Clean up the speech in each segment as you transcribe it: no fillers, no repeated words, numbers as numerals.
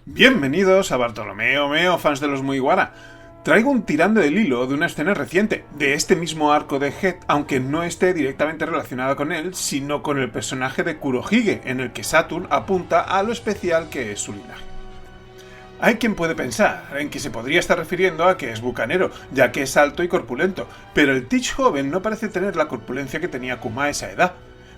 Bienvenidos a Bartolomeo Meo, fans de los Mugiwara. Traigo un tirando del hilo de una escena reciente, de este mismo arco de Head, aunque no esté directamente relacionada con él, sino con el personaje de Kurohige, en el que Saturn apunta a lo especial que es su linaje. Hay quien puede pensar en que se podría estar refiriendo a que es bucanero, ya que es alto y corpulento, pero el Teach joven no parece tener la corpulencia que tenía Kuma a esa edad.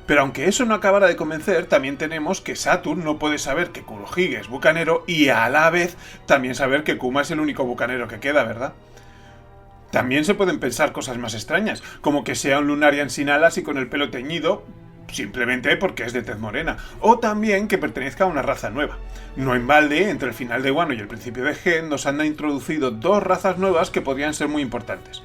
Pero aunque eso no acabara de convencer, también tenemos que Saturn no puede saber que Kurohige es bucanero y a la vez también saber que Kuma es el único bucanero que queda, ¿verdad? También se pueden pensar cosas más extrañas, como que sea un Lunarian sin alas y con el pelo teñido, simplemente porque es de tez morena, o también que pertenezca a una raza nueva. No en balde, entre el final de Wano y el principio de Gen nos han introducido dos razas nuevas que podrían ser muy importantes.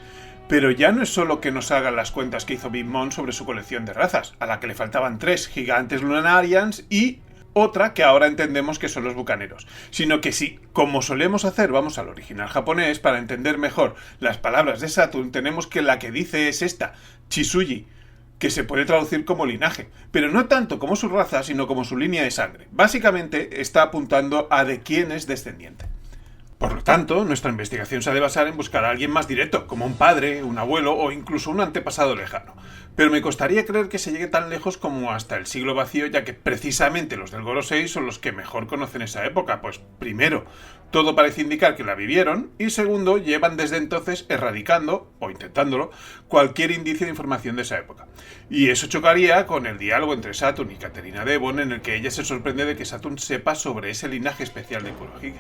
Pero ya no es solo que nos hagan las cuentas que hizo Big Mom sobre su colección de razas, a la que le faltaban 3 gigantes Lunarians y otra que ahora entendemos que son los bucaneros, sino que si, como solemos hacer, vamos al original japonés para entender mejor las palabras de Saturn, tenemos que la que dice es esta, Chisuji, que se puede traducir como linaje, pero no tanto como su raza, sino como su línea de sangre. Básicamente está apuntando a de quién es descendiente. Por lo tanto, nuestra investigación se ha de basar en buscar a alguien más directo, como un padre, un abuelo o incluso un antepasado lejano. Pero me costaría creer que se llegue tan lejos como hasta el siglo vacío, ya que precisamente los del Gorosei son los que mejor conocen esa época, pues primero, todo parece indicar que la vivieron, y segundo, llevan desde entonces erradicando, o intentándolo, cualquier indicio de información de esa época. Y eso chocaría con el diálogo entre Saturn y Caterina Devon, en el que ella se sorprende de que Saturn sepa sobre ese linaje especial de Kurohige.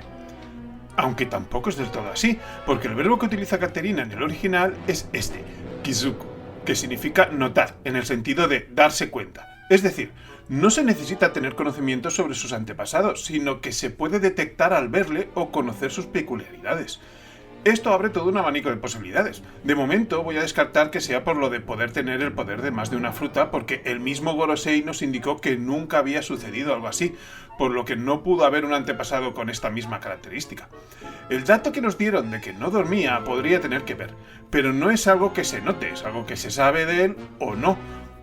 Aunque tampoco es del todo así, porque el verbo que utiliza Caterina en el original es este, kizuku, que significa notar, en el sentido de darse cuenta. Es decir, no se necesita tener conocimiento sobre sus antepasados, sino que se puede detectar al verle o conocer sus peculiaridades. Esto abre todo un abanico de posibilidades. De momento voy a descartar que sea por lo de poder tener el poder de más de una fruta, porque el mismo Gorosei nos indicó que nunca había sucedido algo así, por lo que no pudo haber un antepasado con esta misma característica. El dato que nos dieron de que no dormía podría tener que ver, pero no es algo que se note, es algo que se sabe de él o no,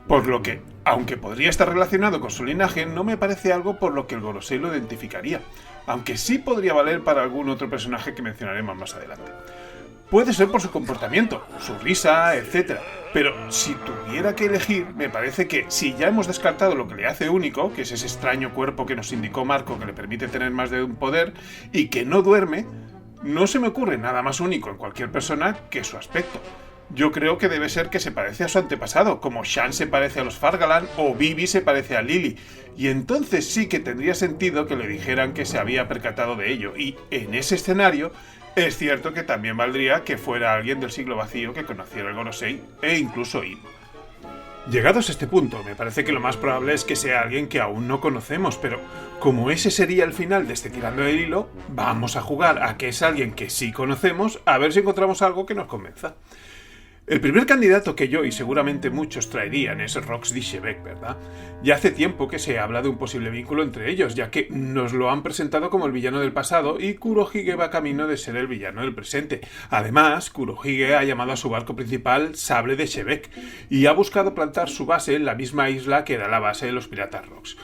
por lo que, aunque podría estar relacionado con su linaje, no me parece algo por lo que el Gorosei lo identificaría, aunque sí podría valer para algún otro personaje que mencionaremos más adelante. Puede ser por su comportamiento, su risa, etc. Pero si tuviera que elegir, me parece que si ya hemos descartado lo que le hace único, que es ese extraño cuerpo que nos indicó Marco que le permite tener más de un poder y que no duerme, no se me ocurre nada más único en cualquier persona que su aspecto. Yo creo que debe ser que se parece a su antepasado, como Shan se parece a los Fargalan o Vivi se parece a Lily, y entonces sí que tendría sentido que le dijeran que se había percatado de ello, y en ese escenario es cierto que también valdría que fuera alguien del siglo vacío que conociera el Gorosei e incluso Ino. Llegados a este punto, me parece que lo más probable es que sea alguien que aún no conocemos, pero como ese sería el final de este tirando del hilo, vamos a jugar a que es alguien que sí conocemos, a ver si encontramos algo que nos convenza. El primer candidato que yo y seguramente muchos traerían es Rox Dishebek, ¿verdad? Ya hace tiempo que se habla de un posible vínculo entre ellos, ya que nos lo han presentado como el villano del pasado y Kurohige va camino de ser el villano del presente. Además, Kurohige ha llamado a su barco principal Sable de Shebek y ha buscado plantar su base en la misma isla que era la base de los piratas Rox.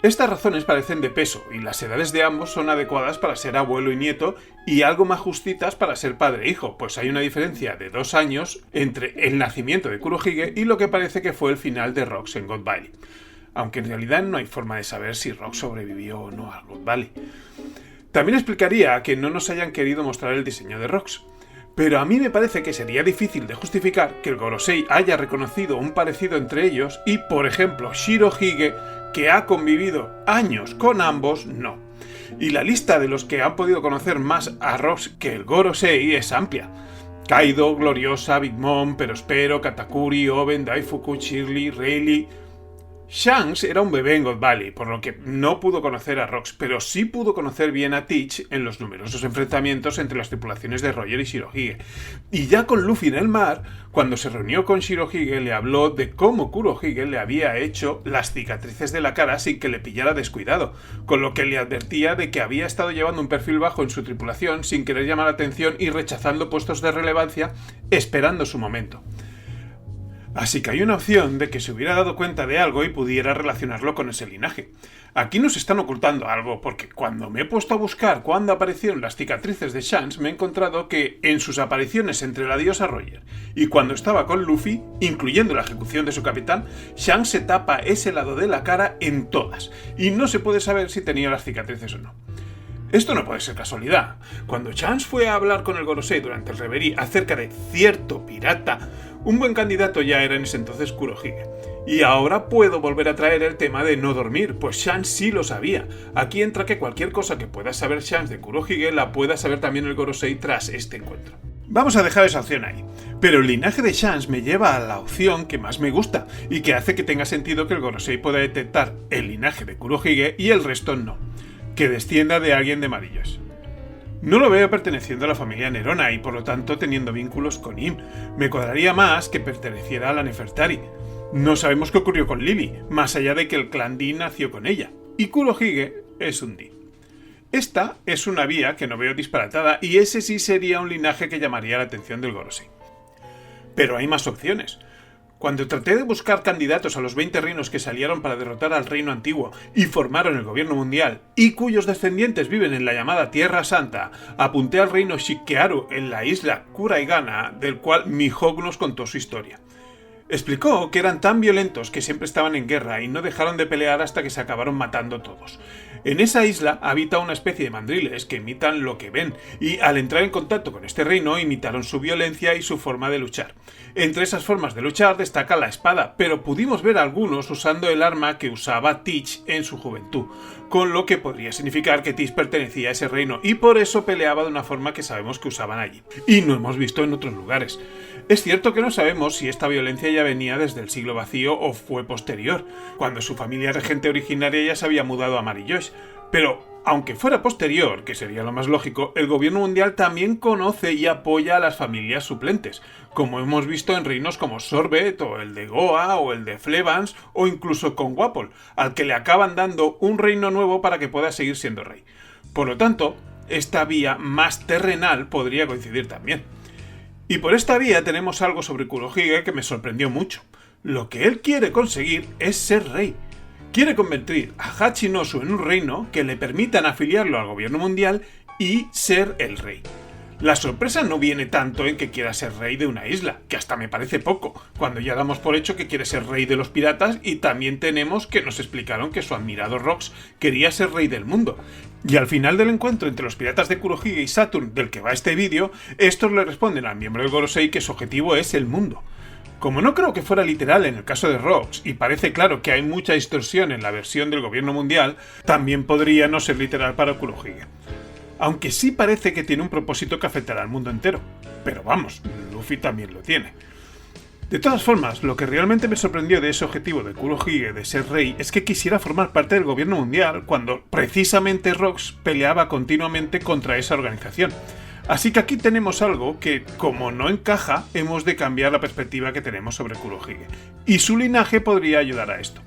Estas razones parecen de peso y las edades de ambos son adecuadas para ser abuelo y nieto y algo más justitas para ser padre e hijo, pues hay una diferencia de 2 años entre el nacimiento de Kurohige y lo que parece que fue el final de Rox en God Valley. Aunque en realidad no hay forma de saber si Rox sobrevivió o no a God Valley. También explicaría que no nos hayan querido mostrar el diseño de Rox. Pero a mí me parece que sería difícil de justificar que el Gorosei haya reconocido un parecido entre ellos y, por ejemplo, Shirohige, que ha convivido años con ambos, no. Y la lista de los que han podido conocer más a Rox que el Gorosei es amplia. Kaido, Gloriosa, Big Mom, Perospero, Katakuri, Oben, Daifuku, Shirley, Rayleigh. Shanks era un bebé en God Valley, por lo que no pudo conocer a Rox, pero sí pudo conocer bien a Teach en los numerosos enfrentamientos entre las tripulaciones de Roger y Shirohige. Y ya con Luffy en el mar, cuando se reunió con Shirohige, le habló de cómo Kurohige le había hecho las cicatrices de la cara sin que le pillara descuidado, con lo que le advertía de que había estado llevando un perfil bajo en su tripulación sin querer llamar la atención y rechazando puestos de relevancia, esperando su momento. Así que hay una opción de que se hubiera dado cuenta de algo y pudiera relacionarlo con ese linaje. Aquí nos están ocultando algo, porque cuando me he puesto a buscar cuándo aparecieron las cicatrices de Shanks, me he encontrado que en sus apariciones entre la diosa Roger y cuando estaba con Luffy, incluyendo la ejecución de su capitán, Shanks se tapa ese lado de la cara en todas, y no se puede saber si tenía las cicatrices o no. Esto no puede ser casualidad. Cuando Shanks fue a hablar con el Gorosei durante el Reverie acerca de cierto pirata, un buen candidato ya era en ese entonces Kurohige. Y ahora puedo volver a traer el tema de no dormir, pues Shanks sí lo sabía. Aquí entra que cualquier cosa que pueda saber Shanks de Kurohige la pueda saber también el Gorosei tras este encuentro. Vamos a dejar esa opción ahí, pero el linaje de Shanks me lleva a la opción que más me gusta y que hace que tenga sentido que el Gorosei pueda detectar el linaje de Kurohige y el resto no, que descienda de alguien de Marillos. No lo veo perteneciendo a la familia Nerona y por lo tanto teniendo vínculos con Im. Me cuadraría más que perteneciera a la Nefertari. No sabemos qué ocurrió con Lily, más allá de que el clan Di nació con ella, y Kurohige es un Di. Esta es una vía que no veo disparatada y ese sí sería un linaje que llamaría la atención del Gorosei. Pero hay más opciones. Cuando traté de buscar candidatos a los 20 reinos que salieron para derrotar al reino antiguo y formaron el gobierno mundial, y cuyos descendientes viven en la llamada Tierra Santa, apunté al reino Shikkearu en la isla Kuraigana, del cual Mihawk nos contó su historia. Explicó que eran tan violentos que siempre estaban en guerra y no dejaron de pelear hasta que se acabaron matando todos. En esa isla habita una especie de mandriles que imitan lo que ven, y al entrar en contacto con este reino imitaron su violencia y su forma de luchar. Entre esas formas de luchar destaca la espada, pero pudimos ver a algunos usando el arma que usaba Teach en su juventud, con lo que podría significar que Teach pertenecía a ese reino y por eso peleaba de una forma que sabemos que usaban allí, y no hemos visto en otros lugares. Es cierto que no sabemos si esta violencia ya venía desde el siglo vacío o fue posterior, cuando su familia regente originaria ya se había mudado a Marillos, pero aunque fuera posterior, que sería lo más lógico, el gobierno mundial también conoce y apoya a las familias suplentes, como hemos visto en reinos como Sorbet, o el de Goa, o el de Flevans, o incluso con Wapol, al que le acaban dando un reino nuevo para que pueda seguir siendo rey. Por lo tanto, esta vía más terrenal podría coincidir también. Y por esta vía tenemos algo sobre Kurohige que me sorprendió mucho. Lo que él quiere conseguir es ser rey. Quiere convertir a Hachinosu en un reino que le permitan afiliarlo al gobierno mundial y ser el rey. La sorpresa no viene tanto en que quiera ser rey de una isla, que hasta me parece poco, cuando ya damos por hecho que quiere ser rey de los piratas y también tenemos que nos explicaron que su admirado Rox quería ser rey del mundo. Y al final del encuentro entre los piratas de Kurohige y Saturn, del que va este vídeo, estos le responden al miembro del Gorosei que su objetivo es el mundo. Como no creo que fuera literal en el caso de Rox, y parece claro que hay mucha distorsión en la versión del gobierno mundial, también podría no ser literal para Kurohige. Aunque sí parece que tiene un propósito que afectará al mundo entero. Pero vamos, Luffy también lo tiene. De todas formas, lo que realmente me sorprendió de ese objetivo de Kurohige de ser rey es que quisiera formar parte del gobierno mundial cuando precisamente Rox peleaba continuamente contra esa organización. Así que aquí tenemos algo que, como no encaja, hemos de cambiar la perspectiva que tenemos sobre Kurohige. Y su linaje podría ayudar a esto.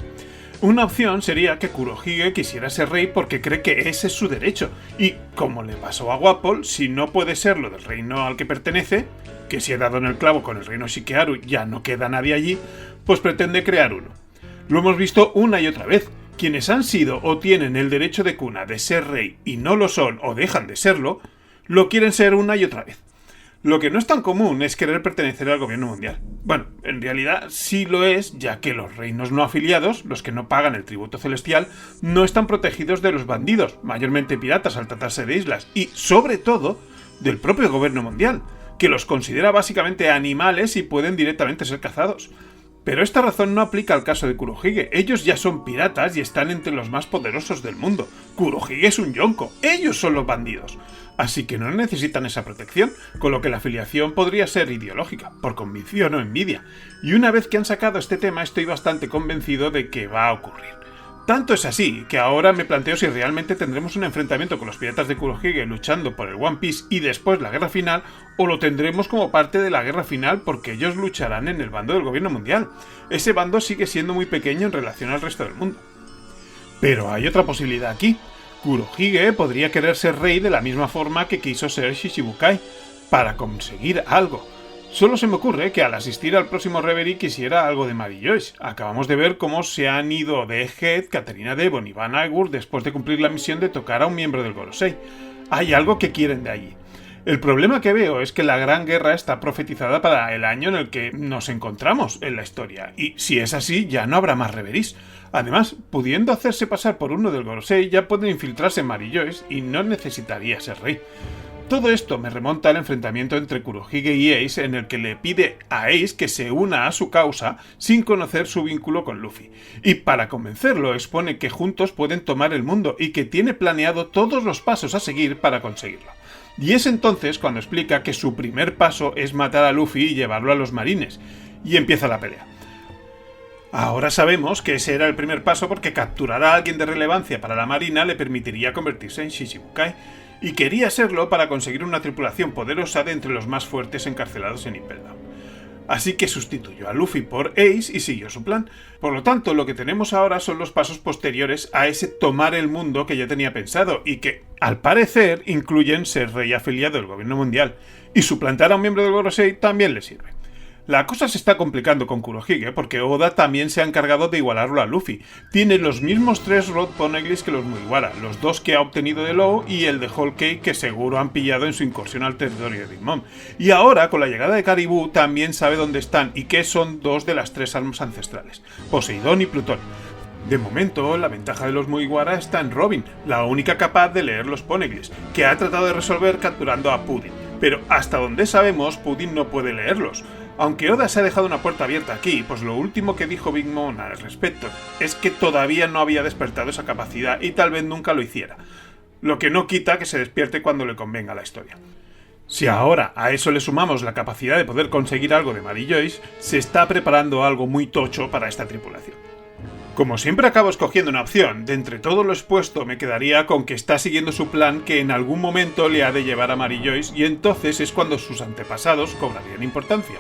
Una opción sería que Kurohige quisiera ser rey porque cree que ese es su derecho, y como le pasó a Wapol, si no puede serlo del reino al que pertenece, que si he dado en el clavo con el reino Shikkearu ya no queda nadie allí, pues pretende crear uno. Lo hemos visto una y otra vez. Quienes han sido o tienen el derecho de cuna de ser rey y no lo son o dejan de serlo, lo quieren ser una y otra vez. Lo que no es tan común es querer pertenecer al gobierno mundial. Bueno, en realidad sí lo es, ya que los reinos no afiliados, los que no pagan el tributo celestial, no están protegidos de los bandidos, mayormente piratas al tratarse de islas, y sobre todo del propio gobierno mundial, que los considera básicamente animales y pueden directamente ser cazados. Pero esta razón no aplica al caso de Kurohige. Ellos ya son piratas y están entre los más poderosos del mundo. Kurohige es un yonko, ellos son los bandidos. Así que no necesitan esa protección, con lo que la afiliación podría ser ideológica, por convicción o envidia. Y una vez que han sacado este tema estoy bastante convencido de que va a ocurrir. Tanto es así que ahora me planteo si realmente tendremos un enfrentamiento con los piratas de Kurohige luchando por el One Piece y después la guerra final, o lo tendremos como parte de la guerra final porque ellos lucharán en el bando del gobierno mundial. Ese bando sigue siendo muy pequeño en relación al resto del mundo. Pero hay otra posibilidad aquí. Kurohige podría querer ser rey de la misma forma que quiso ser Shichibukai, para conseguir algo. Solo se me ocurre que al asistir al próximo Reverie quisiera algo de Mary Joyce. Acabamos de ver cómo se han ido de Egghead, Caterina Devon y Van Igur después de cumplir la misión de tocar a un miembro del Gorosei. Hay algo que quieren de allí. El problema que veo es que la Gran Guerra está profetizada para el año en el que nos encontramos en la historia, y si es así ya no habrá más Reveries. Además, pudiendo hacerse pasar por uno del Gorosei ya pueden infiltrarse en Mary Joyce y no necesitaría ser rey. Todo esto me remonta al enfrentamiento entre Kurohige y Ace, en el que le pide a Ace que se una a su causa sin conocer su vínculo con Luffy. Y para convencerlo expone que juntos pueden tomar el mundo y que tiene planeado todos los pasos a seguir para conseguirlo. Y es entonces cuando explica que su primer paso es matar a Luffy y llevarlo a los marines. Y empieza la pelea. Ahora sabemos que ese era el primer paso porque capturar a alguien de relevancia para la marina le permitiría convertirse en Shichibukai, y quería serlo para conseguir una tripulación poderosa de entre los más fuertes encarcelados en Impel Down. Así que sustituyó a Luffy por Ace y siguió su plan. Por lo tanto, lo que tenemos ahora son los pasos posteriores a ese tomar el mundo que ya tenía pensado y que, al parecer, incluyen ser rey afiliado del gobierno mundial. Y suplantar a un miembro del Gorosei también le sirve. La cosa se está complicando con Kurohige porque Oda también se ha encargado de igualarlo a Luffy. Tiene los mismos 3 Road Poneglyphs que los Mugiwara, los 2 que ha obtenido de Law y el de Whole Cake que seguro han pillado en su incursión al territorio de Big Mom. Y ahora, con la llegada de Caribou, también sabe dónde están y que son 2 de las 3 armas ancestrales, Poseidón y Plutón. De momento, la ventaja de los Mugiwara está en Robin, la única capaz de leer los Poneglyphs, que ha tratado de resolver capturando a Puddin. Pero hasta donde sabemos, Puddin no puede leerlos. Aunque Oda se ha dejado una puerta abierta aquí, pues lo último que dijo Big Mom al respecto es que todavía no había despertado esa capacidad y tal vez nunca lo hiciera. Lo que no quita que se despierte cuando le convenga la historia. Si ahora a eso le sumamos la capacidad de poder conseguir algo de Mary Joyce, se está preparando algo muy tocho para esta tripulación. Como siempre acabo escogiendo una opción, de entre todo lo expuesto me quedaría con que está siguiendo su plan que en algún momento le ha de llevar a Mary Joyce y entonces es cuando sus antepasados cobrarían importancia.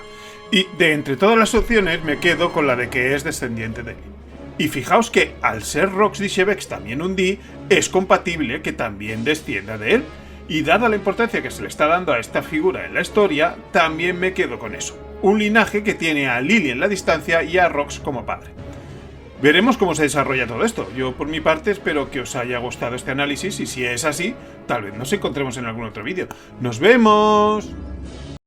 Y de entre todas las opciones me quedo con la de que es descendiente de él. Y fijaos que al ser Rox Dishevex también un Di, es compatible que también descienda de él. Y dada la importancia que se le está dando a esta figura en la historia, también me quedo con eso. Un linaje que tiene a Lily en la distancia y a Rox como padre. Veremos cómo se desarrolla todo esto. Yo por mi parte espero que os haya gustado este análisis y si es así, tal vez nos encontremos en algún otro vídeo. ¡Nos vemos!